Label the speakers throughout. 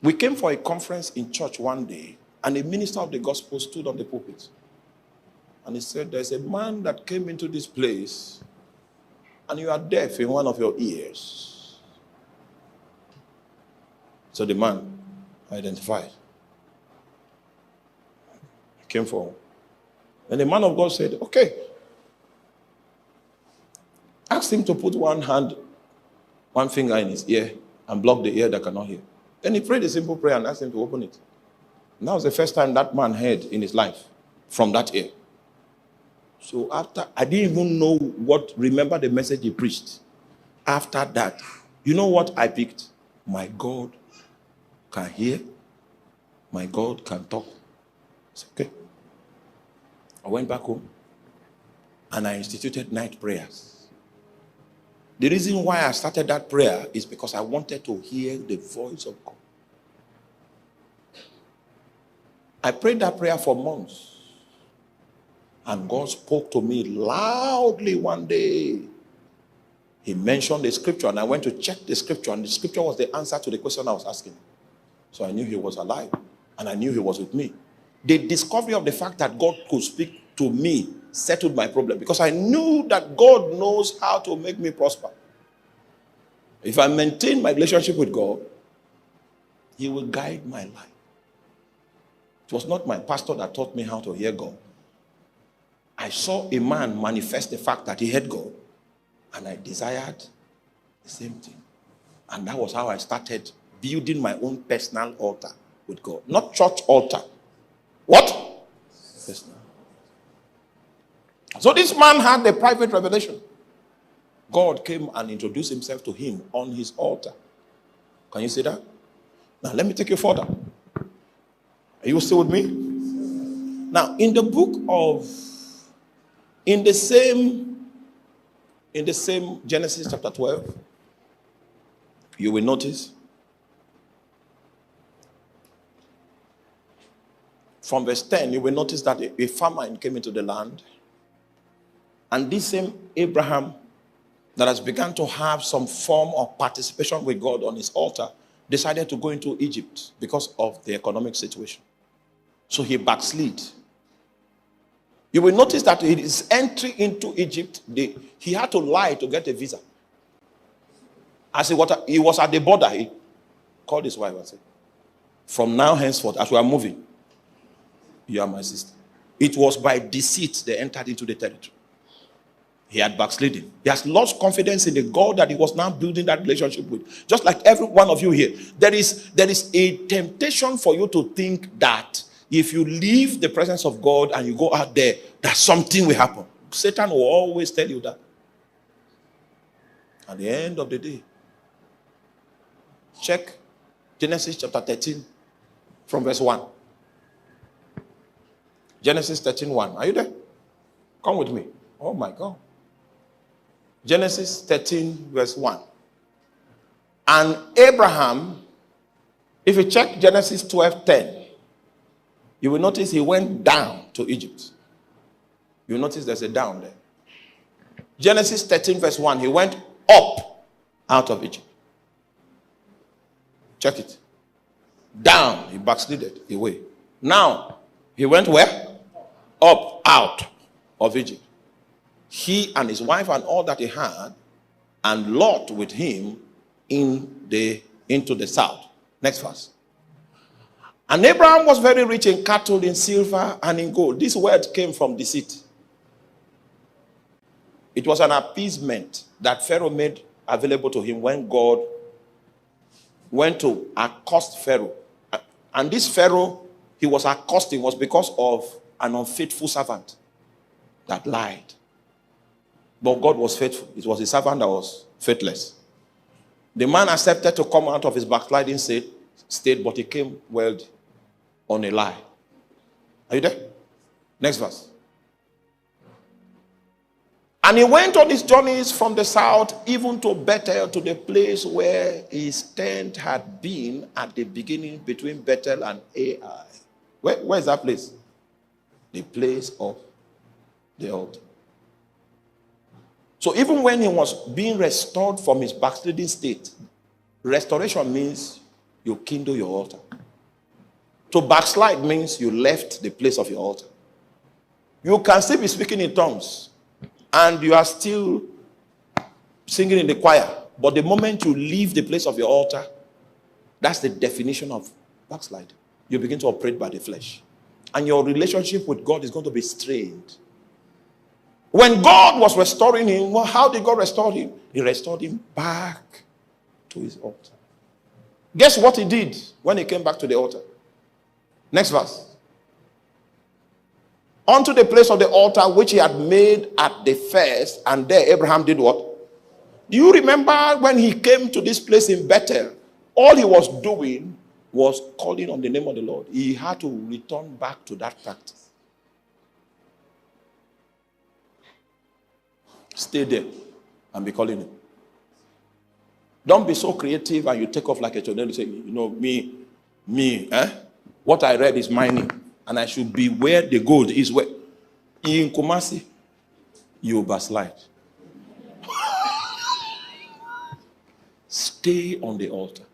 Speaker 1: We came for a conference in church one day, and a minister of the gospel stood on the pulpit. And he said, there's a man that came into this place, and you are deaf in one of your ears. So the man identified. He came forward. And the man of God said, okay. Ask him to put one finger in his ear and block the ear that cannot hear. Then he prayed a simple prayer and asked him to open it. And that was the first time that man heard in his life from that ear. So after, I didn't even know remember the message he preached. After that, you know what I picked? My God can hear. My God can talk. It's okay. I went back home and I instituted night prayers. The reason why I started that prayer is because I wanted to hear the voice of God. I prayed that prayer for months. And God spoke to me loudly one day. He mentioned the scripture, and I went to check the scripture, and the scripture was the answer to the question I was asking. So I knew he was alive, and I knew he was with me. The discovery of the fact that God could speak to me settled my problem, because I knew that God knows how to make me prosper. If I maintain my relationship with God, he will guide my life. It was not my pastor that taught me how to hear God. I saw a man manifest the fact that he heard God, and I desired the same thing. And that was how I started building my own personal altar with God. Not church altar. What? Personal. So this man had a private revelation. God came and introduced himself to him on his altar. Can you see that? Now let me take you further. Are you still with me? Now in the same Genesis chapter 12, you will notice from verse 10, you will notice that a famine came into the land, and this same Abraham that has begun to have some form of participation with God on his altar decided to go into Egypt because of the economic situation. So he backslid. You will notice that in his entry into Egypt, he had to lie to get a visa. As he was at the border, he called his wife and said, from now henceforth, as we are moving, you are my sister. It was by deceit they entered into the territory. He had backslidden. He has lost confidence in the God that he was now building that relationship with. Just like every one of you here, there is a temptation for you to think that if you leave the presence of God and you go out there, that something will happen. Satan will always tell you that. At the end of the day, check Genesis chapter 13 from verse 1. Genesis 13:1. Are you there? Come with me. Oh my God. Genesis 13 verse 1. And Abraham, if you check Genesis 12:10, you will notice he went down to Egypt. You will notice there's a down there. Genesis 13 verse 1, he went up out of Egypt. Check it. Down, he backslided away. Now, he went where? Up, out of Egypt. He and his wife and all that he had, and Lot with him into the south. Next verse. And Abraham was very rich in cattle, in silver, and in gold. This word came from deceit. It was an appeasement that Pharaoh made available to him when God went to accost Pharaoh. And this Pharaoh he was accosting was because of an unfaithful servant that lied. But God was faithful. It was the servant that was faithless. The man accepted to come out of his backsliding state, but he came wealthy on a lie. Are you there? Next verse. And he went on his journeys from the south, even to Bethel, to the place where his tent had been at the beginning between Bethel and Ai. Where is that place? The place of the altar. So even when he was being restored from his backsliding state, restoration means you kindle your altar. To backslide means you left the place of your altar. You can still be speaking in tongues and you are still singing in the choir. But the moment you leave the place of your altar, that's the definition of backslide. You begin to operate by the flesh. And your relationship with God is going to be strained. When God was restoring him, well, how did God restore him? He restored him back to his altar. Guess what he did when he came back to the altar? Next verse. Unto the place of the altar which he had made at the first, and there Abraham did what? Do you remember when he came to this place in Bethel? All he was doing was calling on the name of the Lord. He had to return back to that practice. Stay there and be calling him. Don't be so creative and you take off like a tornado and say, what I read is mining, and I should be where the gold is. Where in Kumasi, you backslide. Stay on the altar.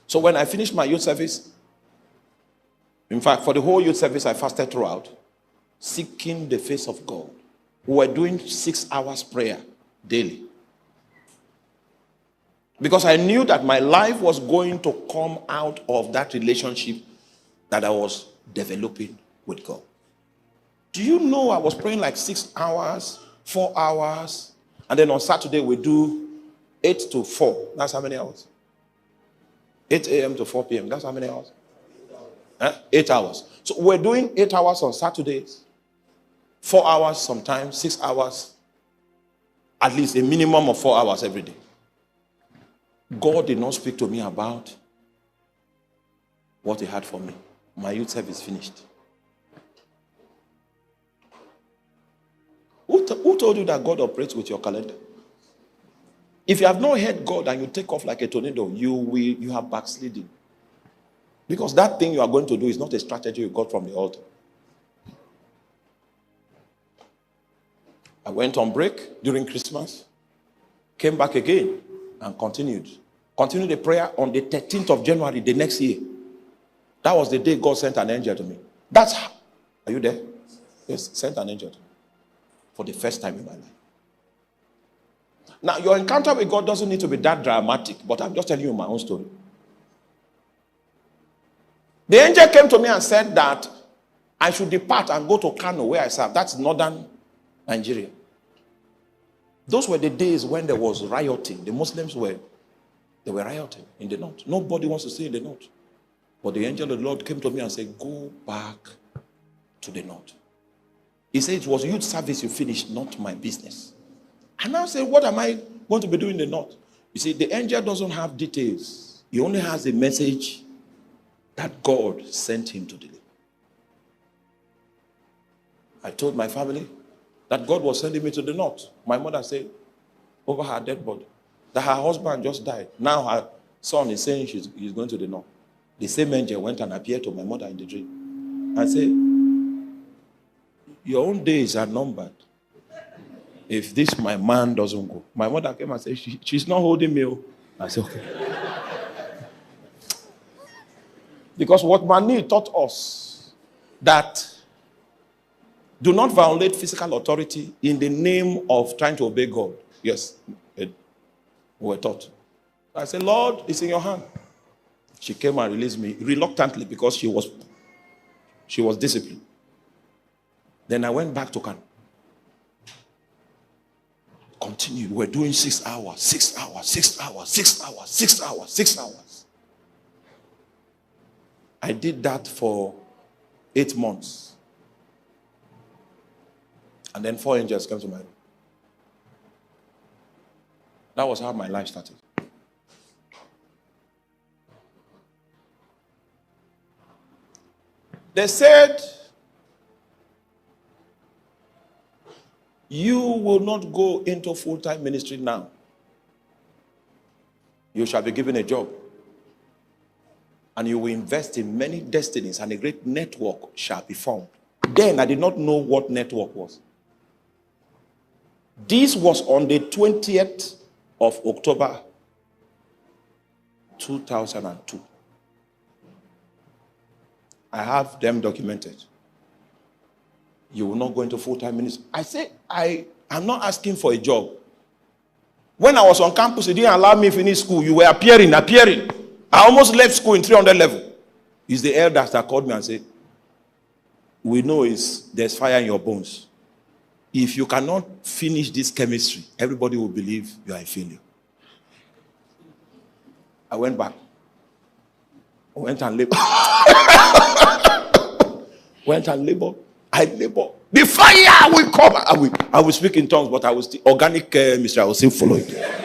Speaker 1: So when I finished my youth service, in fact, for the whole youth service, I fasted throughout, seeking the face of God. We were doing 6 hours prayer daily. Because I knew that my life was going to come out of that relationship that I was developing with God. Do you know I was praying like 6 hours, 4 hours, and then on Saturday we do 8 to 4. That's how many hours? 8 a.m. to 4 p.m. That's how many hours? 8 hours. So we're doing 8 hours on Saturdays, 4 hours sometimes, 6 hours, at least a minimum of 4 hours every day. God did not speak to me about what he had for me. My youth service finished. Who told you that God operates with your calendar? If you have not heard God and you take off like a tornado, you have backsliding. Because that thing you are going to do is not a strategy you got from the altar. I went on break during Christmas, came back again and continued the prayer on the 13th of January the next year. That was the day God sent an angel to me. Are you there? Yes, sent an angel to me for the first time in my life. Now, your encounter with God doesn't need to be that dramatic, but I'm just telling you my own story. The angel came to me and said that I should depart and go to Kano, where I serve. That's northern Nigeria. Those were the days when there was rioting. The Muslims were rioting in the north. Nobody wants to stay in the north. But the angel of the Lord came to me and said, go back to the north. He said, it was youth service you finished, not my business. And I said, what am I going to be doing in the north? You see, the angel doesn't have details. He only has a message that God sent him to deliver. I told my family that God was sending me to the north. My mother said, over her dead body, that her husband just died. Now her son is saying he's going to the north. The same angel went and appeared to my mother in the dream and said, your own days are numbered. If this my man doesn't go. My mother came and said, she's not holding me. I said, okay. Because what Mani taught us, that do not violate physical authority in the name of trying to obey God. Yes, we were taught. I said, Lord, it's in your hand. She came and released me reluctantly because she was disciplined. Then I went back to Kano. Continued. We're doing 6 hours, 6 hours, 6 hours, 6 hours, 6 hours, 6 hours. I did that for 8 months. And then 4 angels came to my room. That was how my life started. They said, you will not go into full-time ministry now. You shall be given a job. And you will invest in many destinies, and a great network shall be formed. Then I did not know what network was. This was on the 20th of October, 2002. I have them documented. You will not go into full-time ministry. I say, I'm not asking for a job. When I was on campus, you didn't allow me to finish school. You were appearing. I almost left school in 300 level. It's the elders that called me and said, we know there's fire in your bones. If you cannot finish this chemistry, everybody will believe you are a failure. I went back. I went and labored. I labor. The fire will come. I will speak in tongues, but I will still organic chemistry. I will still follow it.